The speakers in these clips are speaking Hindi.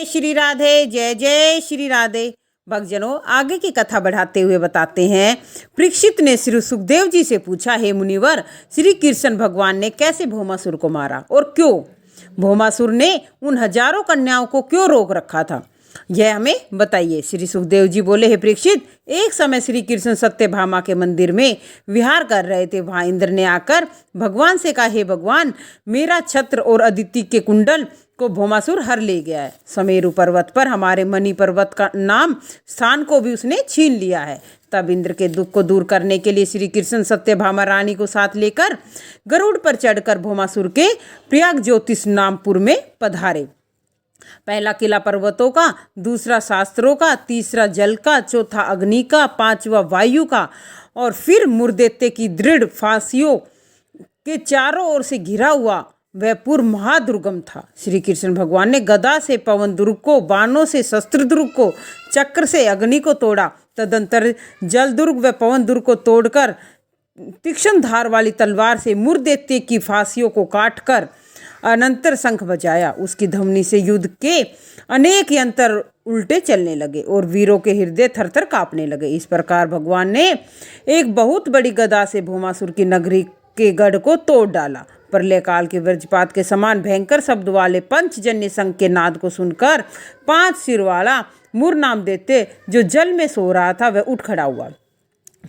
श्री राधे, जय जय श्री राधे। भक्तजनों, आगे की कथा बढ़ाते हुए बताते हैं, परीक्षित ने श्री सुखदेव जी से पूछा, हे मुनिवर, श्री कृष्ण भगवान ने कैसे भौमासुर को मारा और क्यों? भौमासुर ने उन हजारों कन्याओं को क्यों रोक रखा था, यह हमें बताइए। श्री सुखदेव जी बोले, हे परीक्षित, एक समय श्री कृष्ण सत्यभामा के मंदिर में विहार कर रहे थे। वहां इंद्र ने आकर भगवान से कहा, हे भगवान, मेरा छत्र और अदिति के कुंडल को भौमासुर हर ले गया है। समेरु पर्वत पर हमारे मणि पर्वत का नाम स्थान को भी उसने छीन लिया है। तब इंद्र के दुख को दूर करने के लिए श्री कृष्ण सत्यभामा रानी को साथ लेकर गरुड़ पर चढ़कर भौमासुर के प्रयाग ज्योतिष नामपुर में पधारे। पहला किला पर्वतों का, दूसरा शास्त्रों का, तीसरा जल का, चौथा अग्नि का, पांचवा वायु का और फिर मुर्दैत्य की दृढ़ फांसियों के चारों ओर से घिरा हुआ वह पूर्व महादुर्गम था। श्री कृष्ण भगवान ने गदा से पवन दुर्ग को, बाणों से शस्त्र दुर्ग को, चक्र से अग्नि को तोड़ा। तदंतर जल दुर्ग व पवन दुर्ग को तोड़कर तीक्ष्ण धार वाली तलवार से मुर्दैत्य की फांसियों को काटकर अनंतर शंख बजाया। उसकी धमनी से युद्ध के अनेक यंत्र उल्टे चलने लगे और वीरों के हृदय थरथर कांपने लगे। इस प्रकार भगवान ने एक बहुत बड़ी गदा से भौमासुर की नगरी के गढ़ को तोड़ डाला। प्रलय काल के वज्रपात के समान भयंकर शब्द वाले पंचजन्य शंख के नाद को सुनकर 5 सिर वाला मुर नाम दैत्य जो जल में सो रहा था वह उठ खड़ा हुआ।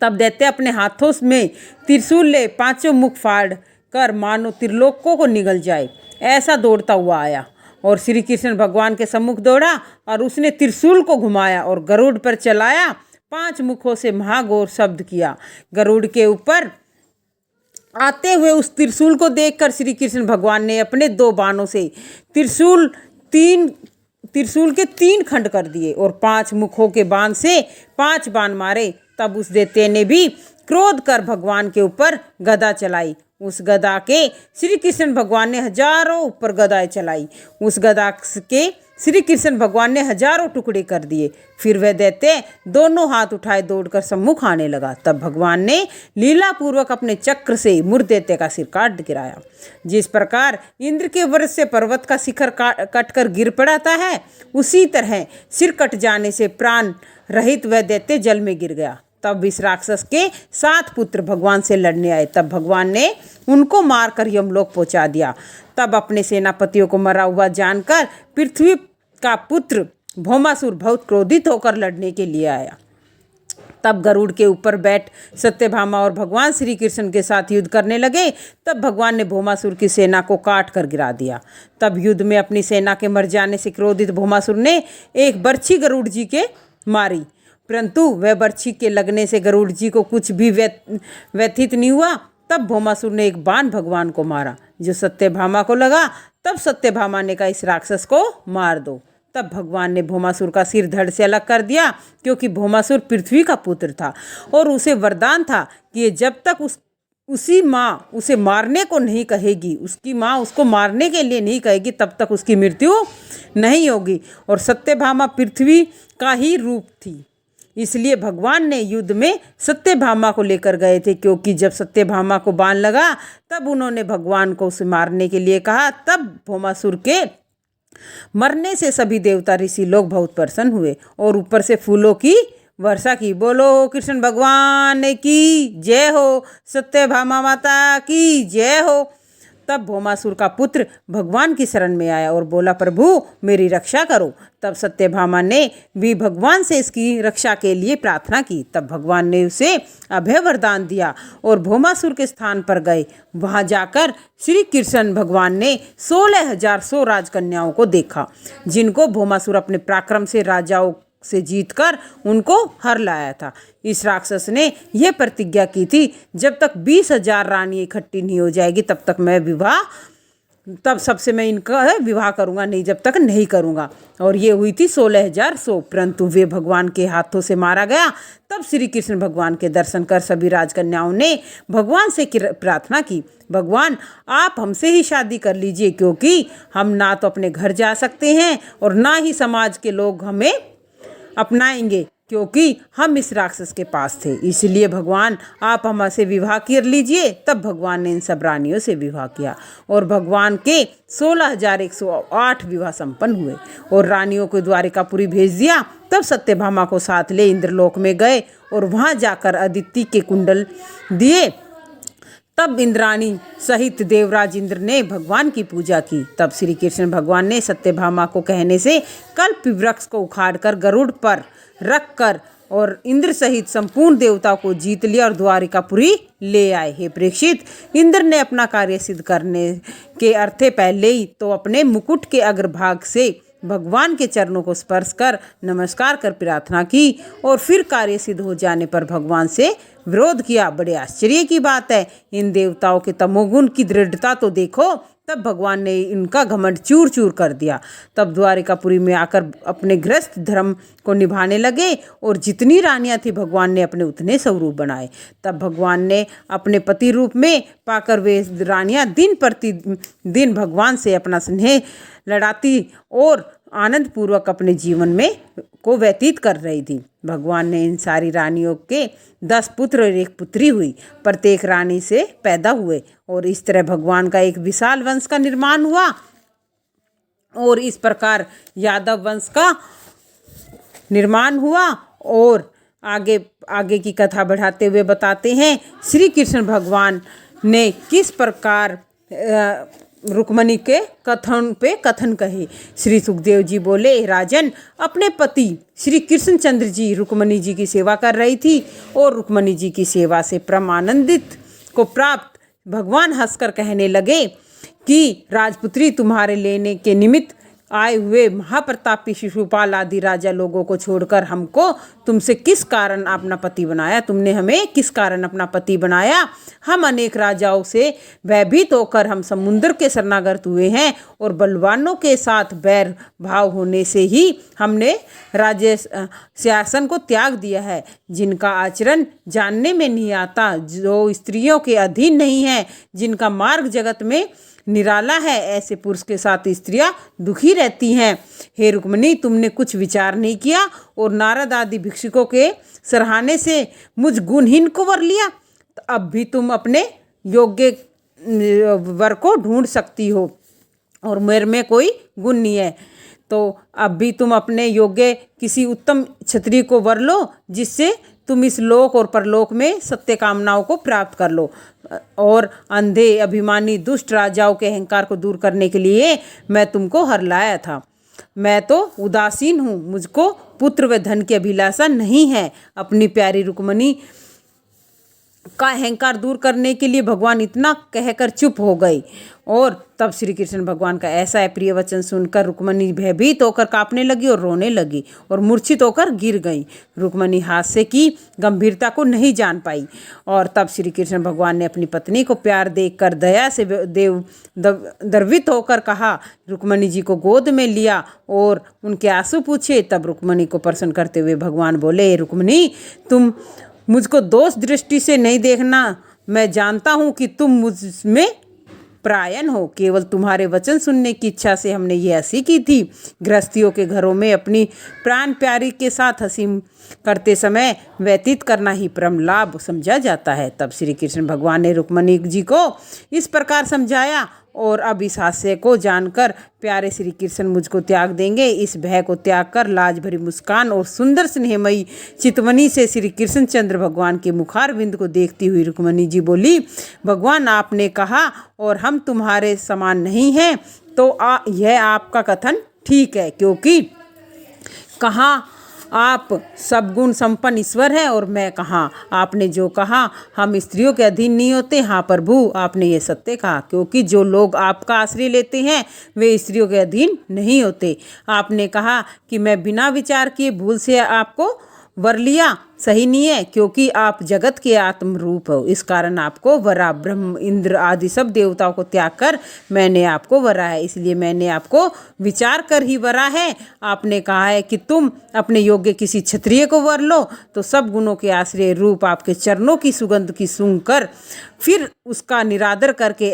तब दैत्य अपने हाथों में त्रिशूल ले 5 मुख फाड़ कर मानो त्रिलोकों को निगल जाए ऐसा दौड़ता हुआ आया और श्री कृष्ण भगवान के सम्मुख दौड़ा और उसने त्रिशूल को घुमाया और गरुड़ पर चलाया। 5 मुखों से महाघोर शब्द किया। गरुड़ के ऊपर आते हुए उस त्रिशूल को देखकर श्री कृष्ण भगवान ने अपने 2 बाणों से त्रिशूल के 3 खंड कर दिए और 5 मुखों के बाण से 5 बाण मारे। तब उस दैत्य ने भी क्रोध कर भगवान के ऊपर गदा चलाई। उस गदा के श्री कृष्ण भगवान ने हजारों ऊपर गदाएं चलाई। उस गदा के श्री कृष्ण भगवान ने हजारों टुकड़े कर दिए। फिर वह दैत्य दोनों हाथ उठाए दौड़कर सम्मुख आने लगा। तब भगवान ने लीलापूर्वक अपने चक्र से मुर्दैत्य का सिर काट गिराया। जिस प्रकार इंद्र के वज्र से पर्वत का शिखर कटकर गिर पड़ता है, उसी तरह सिर कट जाने से प्राण रहित वह दैत्य जल में गिर गया। तब इस राक्षस के 7 पुत्र भगवान से लड़ने आए। तब भगवान ने उनको मारकर यमलोक पहुंचा दिया। तब अपने सेनापतियों को मरा हुआ जानकर पृथ्वी का पुत्र भौमासुर बहुत क्रोधित होकर लड़ने के लिए आया। तब गरुड़ के ऊपर बैठ सत्यभामा और भगवान श्री कृष्ण के साथ युद्ध करने लगे। तब भगवान ने भौमासुर की सेना को काट कर गिरा दिया। तब युद्ध में अपनी सेना के मर जाने से क्रोधित भौमासुर ने एक बर्छी गरुड़ जी के मारी, परंतु वह बर्छी के लगने से गरुड़ जी को कुछ भी व्यथित नहीं हुआ। तब भौमासुर ने एक बाण भगवान को मारा जो सत्यभामा को लगा। तब सत्यभामा ने कहा, इस राक्षस को मार दो। तब भगवान ने भौमासुर का सिर धड़ से अलग कर दिया, क्योंकि भौमासुर पृथ्वी का पुत्र था और उसे वरदान था कि जब तक उसकी माँ उसे मारने को नहीं कहेगी, उसकी माँ उसको मारने के लिए नहीं कहेगी, तब तक उसकी मृत्यु नहीं होगी। और सत्यभामा पृथ्वी का ही रूप थी, इसलिए भगवान ने युद्ध में सत्यभामा को लेकर गए थे। क्योंकि जब सत्यभामा को बाण लगा तब उन्होंने भगवान को उसे मारने के लिए कहा। तब भौमासुर के मरने से सभी देवता ऋषि लोग बहुत प्रसन्न हुए और ऊपर से फूलों की वर्षा की। बोलो कृष्ण भगवान की जय हो, सत्यभामा माता की जय हो। तब भौमासुर का पुत्र भगवान की शरण में आया और बोला, प्रभु मेरी रक्षा करो। तब सत्यभामा ने भी भगवान से इसकी रक्षा के लिए प्रार्थना की। तब भगवान ने उसे अभय वरदान दिया और भौमासुर के स्थान पर गए। वहां जाकर श्री कृष्ण भगवान ने 16,100 राजकन्याओं को देखा, जिनको भौमासुर अपने पराक्रम से राजाओं से जीतकर उनको हर लाया था। इस राक्षस ने यह प्रतिज्ञा की थी, जब तक 20,000 रानी इकट्ठी नहीं हो जाएगी तब सबसे मैं इनका विवाह करूंगा, नहीं जब तक नहीं करूंगा। और ये हुई थी 16,100, परंतु वे भगवान के हाथों से मारा गया। तब श्री कृष्ण भगवान के दर्शन कर सभी राजकन्याओं ने भगवान से प्रार्थना की, भगवान आप हमसे ही शादी कर लीजिए, क्योंकि हम ना तो अपने घर जा सकते हैं और ना ही समाज के लोग हमें अपनाएंगे, क्योंकि हम इस राक्षस के पास थे, इसलिए भगवान आप हमसे विवाह कर लीजिए। तब भगवान ने इन सब रानियों से विवाह किया और भगवान के 16,108 विवाह संपन्न हुए और रानियों को द्वारिकापुरी भेज दिया। तब सत्यभामा को साथ ले इंद्रलोक में गए और वहां जाकर अदिति के कुंडल दिए। तब इंद्राणी सहित देवराज इंद्र ने भगवान की पूजा की। तब श्री कृष्ण भगवान ने सत्यभामा को कहने से कल्प वृक्ष को उखाड़कर गरुड़ पर रखकर और इंद्र सहित संपूर्ण देवताओं को जीत लिया और द्वारिकापुरी ले आए। हे परीक्षित, इंद्र ने अपना कार्य सिद्ध करने के अर्थे पहले ही तो अपने मुकुट के अग्रभाग से भगवान के चरणों को स्पर्श कर नमस्कार कर प्रार्थना की और फिर कार्य सिद्ध हो जाने पर भगवान से विरोध किया। बड़े आश्चर्य की बात है, इन देवताओं के तमोगुण की दृढ़ता तो देखो। तब भगवान ने इनका घमंड चूर चूर कर दिया। तब द्वारिकापुरी में आकर अपने गृहस्थ धर्म को निभाने लगे और जितनी रानियां थी भगवान ने अपने उतने स्वरूप बनाए। तब भगवान ने अपने पति रूप में पाकर वे रानियां दिन प्रतिदिन भगवान से अपना स्नेह लड़ाती और आनंद पूर्वक अपने जीवन में को व्यतीत कर रही थी। भगवान ने इन सारी रानियों के 10 पुत्र और 1 पुत्री हुई, प्रत्येक रानी से पैदा हुए और इस तरह भगवान का एक विशाल वंश का निर्माण हुआ। और इस प्रकार यादव वंश का निर्माण हुआ। और आगे की कथा बढ़ाते हुए बताते हैं श्री कृष्ण भगवान ने किस प्रकार रुक्मणी के कथन कहे। श्री सुखदेव जी बोले, राजन, अपने पति श्री कृष्णचंद्र जी रुक्मणी जी की सेवा कर रही थी और रुक्मणी जी की सेवा से परमानंदित को प्राप्त भगवान हंसकर कहने लगे कि राजपुत्री, तुम्हारे लेने के निमित्त आए हुए महाप्रतापी शिशुपाल आदि राजा लोगों को छोड़कर हमको तुमसे किस कारण अपना पति बनाया? तुमने हमें किस कारण अपना पति बनाया? हम अनेक राजाओं से भयभीत होकर हम समुद्र के शरणागत हुए हैं और बलवानों के साथ बैर भाव होने से ही हमने राज्य सिंहासन को त्याग दिया है। जिनका आचरण जानने में नहीं आता, जो स्त्रियों के अधीन नहीं है, जिनका मार्ग जगत में निराला है, ऐसे पुरुष के साथ स्त्रियां दुखी रहती हैं। हे रुक्मिणी, तुमने कुछ विचार नहीं किया और नारद आदि भिक्षुकों के सराहने से मुझ गुणहीन को वर लिया। तो अब भी तुम अपने योग्य वर को ढूंढ सकती हो और मेरे में कोई गुण नहीं है, तो अब भी तुम अपने योग्य किसी उत्तम क्षत्रिय को वर लो, जिससे तुम इस लोक और परलोक में सत्य कामनाओं को प्राप्त कर लो। और अंधे, अभिमानी, दुष्ट राजाओं के अहंकार को दूर करने के लिए मैं तुमको हर लाया था। मैं तो उदासीन हूँ, मुझको पुत्र व धन की अभिलाषा नहीं है। अपनी प्यारी रुक्मिणी का अहंकार दूर करने के लिए भगवान इतना कहकर चुप हो गए। और तब श्री कृष्ण भगवान का ऐसा प्रिय वचन सुनकर रुक्मिणी भयभीत होकर कांपने लगी और रोने लगी और मूर्छित होकर गिर गई। रुक्मिणी हादसे की गंभीरता को नहीं जान पाई और तब श्री कृष्ण भगवान ने अपनी पत्नी को प्यार देखकर दया से द्रवित होकर कहा, रुक्मिणी जी को गोद में लिया और उनके आंसू पूछे। तब रुक्मिणी को प्रसन्न करते हुए भगवान बोले, रुक्मिणी, तुम मुझको दोष दृष्टि से नहीं देखना। मैं जानता हूँ कि तुम मुझ में प्रायण हो। केवल तुम्हारे वचन सुनने की इच्छा से हमने ये हंसी की थी। गृहस्थियों के घरों में अपनी प्राण प्यारी के साथ हंसी करते समय व्यतीत करना ही परम लाभ समझा जाता है। तब श्री कृष्ण भगवान ने रुक्मिणी जी को इस प्रकार समझाया और अब इस हास्य को जानकर प्यारे श्री कृष्ण मुझको त्याग देंगे, इस भय को त्याग कर लाज भरी मुस्कान और सुंदर स्नेहमयी चितवनी से श्री कृष्णचंद्र भगवान के मुखार बिंद को देखती हुई रुक्मिणी जी बोली, भगवान, आपने कहा और हम तुम्हारे समान नहीं हैं, तो यह आपका कथन ठीक है, क्योंकि कहाँ आप सब गुण संपन्न ईश्वर है और मैं कहाँ। आपने जो कहा हम स्त्रियों के अधीन नहीं होते, हाँ प्रभु, आपने ये सत्य कहा, क्योंकि जो लोग आपका आश्रय लेते हैं वे स्त्रियों के अधीन नहीं होते। आपने कहा कि मैं बिना विचार किए भूल से आपको वर लिया, सही नहीं है, क्योंकि आप जगत के आत्म रूप हो। इस कारण आपको वरा, ब्रह्म, इंद्र आदि सब देवताओं को त्याग कर मैंने आपको वरा है, इसलिए मैंने आपको विचार कर ही वरा है। आपने कहा है कि तुम अपने योग्य किसी क्षत्रिय को वर लो, तो सब गुणों के आश्रय रूप आपके चरणों की सुगंध की सूंघ कर फिर उसका निरादर करके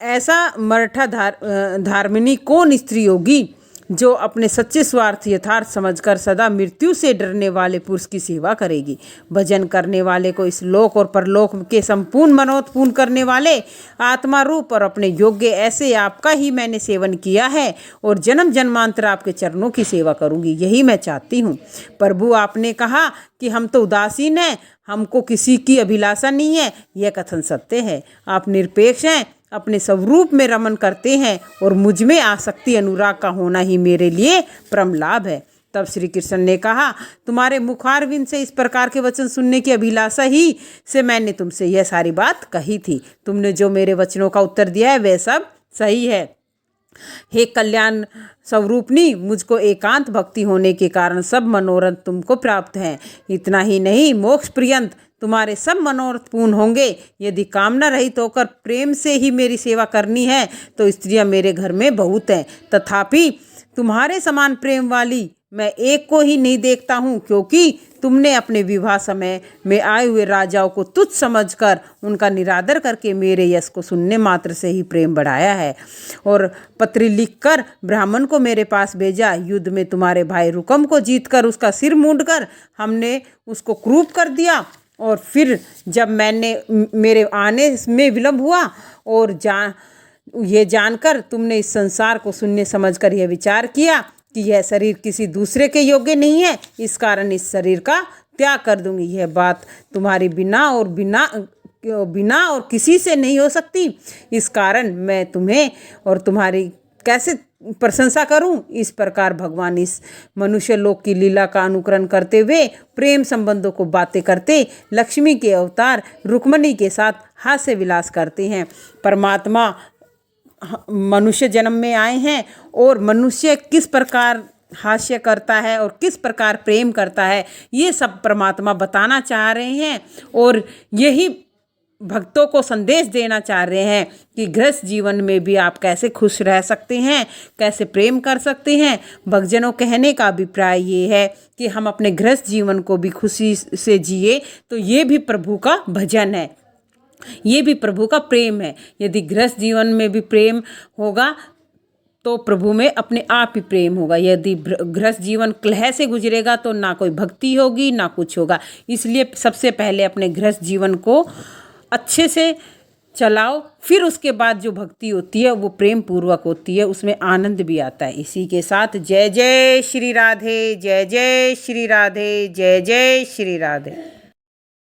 ऐसा मरठा धार्मिणी कौन स्त्री होगी जो अपने सच्चे स्वार्थ यथार्थ समझकर सदा मृत्यु से डरने वाले पुरुष की सेवा करेगी। भजन करने वाले को इस लोक और परलोक के संपूर्ण मनोरथ पूर्ण करने वाले आत्मा रूप और अपने योग्य ऐसे आपका ही मैंने सेवन किया है और जन्म जन्मांतर आपके चरणों की सेवा करूंगी, यही मैं चाहती हूँ। प्रभु, आपने कहा कि हम तो उदासीन हैं, हमको किसी की अभिलाषा नहीं है, यह कथन सत्य है। आप निरपेक्ष हैं, अपने स्वरूप में रमन करते हैं और मुझ में आसक्ति अनुराग का होना ही मेरे लिए परम लाभ है। तब श्री कृष्ण ने कहा, तुम्हारे मुखारविंद से इस प्रकार के वचन सुनने की अभिलाषा ही से मैंने तुमसे यह सारी बात कही थी। तुमने जो मेरे वचनों का उत्तर दिया है वह सब सही है। हे कल्याण स्वरूपनी, मुझको एकांत भक्ति होने के कारण सब मनोरथ तुमको प्राप्त हैं। इतना ही नहीं, मोक्ष पर्यंत तुम्हारे सब मनोरथ पूर्ण होंगे। यदि कामना रहित होकर प्रेम से ही मेरी सेवा करनी है तो स्त्रियां मेरे घर में बहुत हैं, तथापि तुम्हारे समान प्रेम वाली मैं एक को ही नहीं देखता हूँ, क्योंकि तुमने अपने विवाह समय में आए हुए राजाओं को तुच्छ समझकर उनका निरादर करके मेरे यश को सुनने मात्र से ही प्रेम बढ़ाया है और पत्र लिखकर ब्राह्मण को मेरे पास भेजा। युद्ध में तुम्हारे भाई रुकम को जीतकर उसका सिर मूंडकर हमने उसको क्रूप कर दिया और फिर जब मेरे आने में विलम्ब हुआ और ये जानकर तुमने इस संसार को शून्य समझकर यह विचार किया कि यह शरीर किसी दूसरे के योग्य नहीं है, इस कारण इस शरीर का त्याग कर दूंगी। यह बात तुम्हारी बिना और किसी से नहीं हो सकती। इस कारण मैं तुम्हें और तुम्हारी कैसे प्रशंसा करूं। इस प्रकार भगवान इस मनुष्य लोक की लीला का अनुकरण करते हुए प्रेम संबंधों को बातें करते लक्ष्मी के अवतार रुक्मिणी के साथ हास्य विलास करते हैं। परमात्मा मनुष्य जन्म में आए हैं और मनुष्य किस प्रकार हास्य करता है और किस प्रकार प्रेम करता है, ये सब परमात्मा बताना चाह रहे हैं और यही भक्तों को संदेश देना चाह रहे हैं कि गृहस्थ जीवन में भी आप कैसे खुश रह सकते हैं, कैसे प्रेम कर सकते हैं। भक्तजनों, कहने का अभिप्राय ये है कि हम अपने गृहस्थ जीवन को भी खुशी से जिए, तो ये भी प्रभु का भजन है, ये भी प्रभु का प्रेम है। यदि गृहस्थ जीवन में भी प्रेम होगा तो प्रभु में अपने आप ही प्रेम होगा। यदि गृहस्थ जीवन कलह से गुजरेगा तो ना कोई भक्ति होगी ना कुछ होगा। इसलिए सबसे पहले अपने गृहस्थ जीवन को अच्छे से चलाओ, फिर उसके बाद जो भक्ति होती है वो प्रेम पूर्वक होती है, उसमें आनंद भी आता है। इसी के साथ जय जय श्री राधे, जय जय श्री राधे, जय जय श्री राधे।